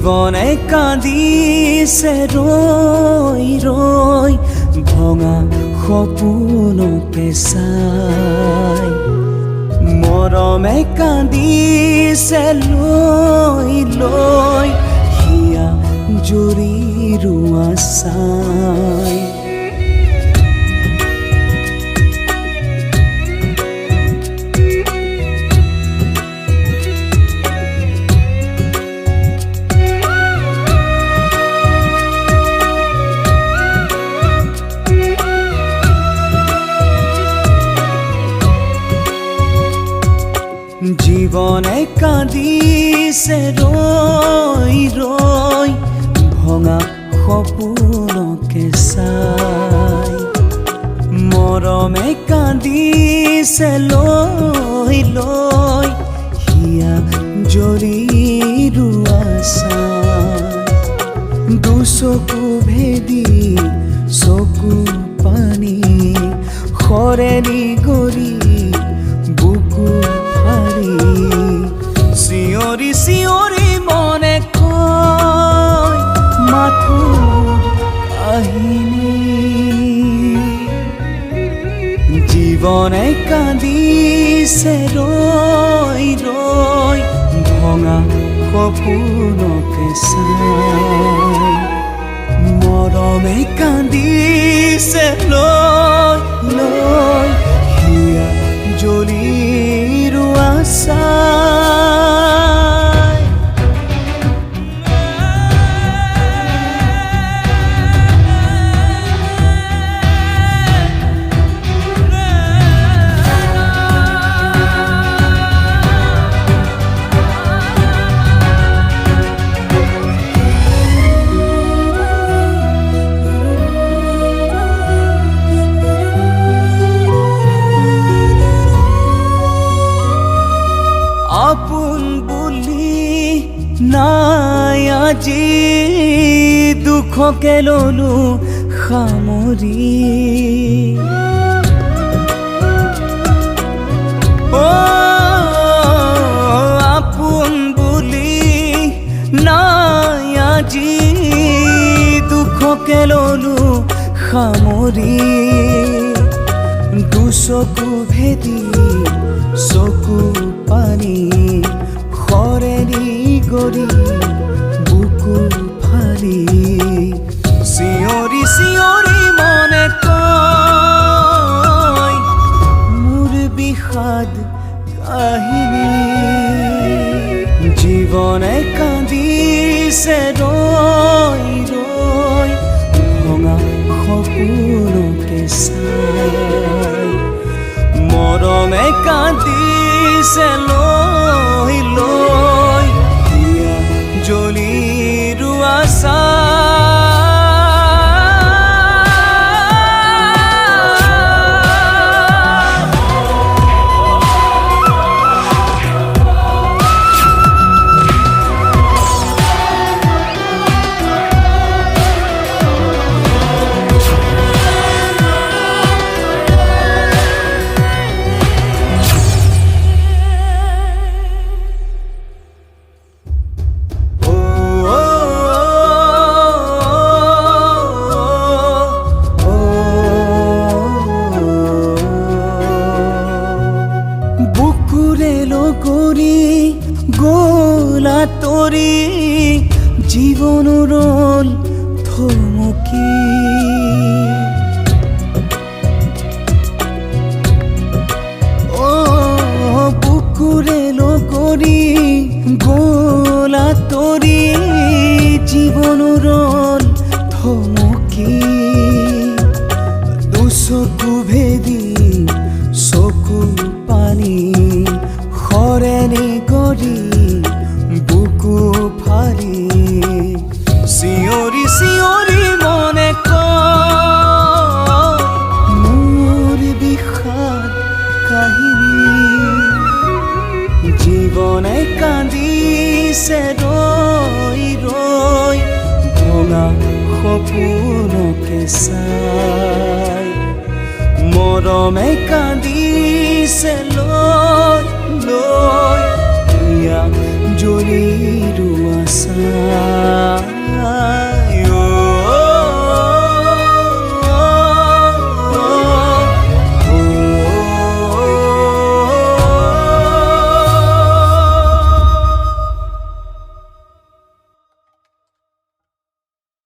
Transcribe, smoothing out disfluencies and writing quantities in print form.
জীৱনে কান্দিছে ৰৈ ৰৈ ভঙা সপোনকে চাই মৰমে কান্দিছে লৈ লৈ হিয়া জুৰিৰো আশাই জীৱনে কান্দিছে ৰৈ ৰৈ ভঙা সপোনকে চাই মৰমে কান্দিছে লৈ লৈ হিয়া জৰিৰো আশাই দুচকু ভেদি চকু পানী সৰেনি গৰি বুকু চিঞৰি চিঞৰি মনে কয় মাথোঁ কাহিনী জীৱনে কান্দিছে ৰৈ ৰৈ ভঙা সপোনকে চাই মৰমে কান্দিছে লৈ লৈ হিয়া জলিৰো আশাই আপোন বুলি নাই আজি দুখকে ললো সামৰি আপোন বুলি নাই আজি দুখকে ললো সামৰি দুচকু ভেদি চকু পানী সৰেনি গৰি বুকু ফালি চিঞৰি চিঞৰি মনে কয় মোৰ বিষাদ কাহিনী জীৱনে কান্দিছে ৰৈ ৰৈ ভঙা সপোনকে চাই মৰমে কান্দিছে লৈ লৈ হিয়া জলিৰো আশাই কৰি গলা তৰি জীৱন ৰল থমকি বুকুৰে লগৰি গলা তৰি জীৱন ৰল থমকি দুচকু ভেদি চকু পানী সৰেনি গৰি বুকু ফালি চিঞৰি চিঞৰি মনে কয় মোৰ বিষাদ কাহিনী জীৱনে কান্দিছে ৰৈ ৰৈ ভঙা সপোনকে চাই মৰমে কান্দিছে লৈ লৈ হিয়া জলিৰো চাই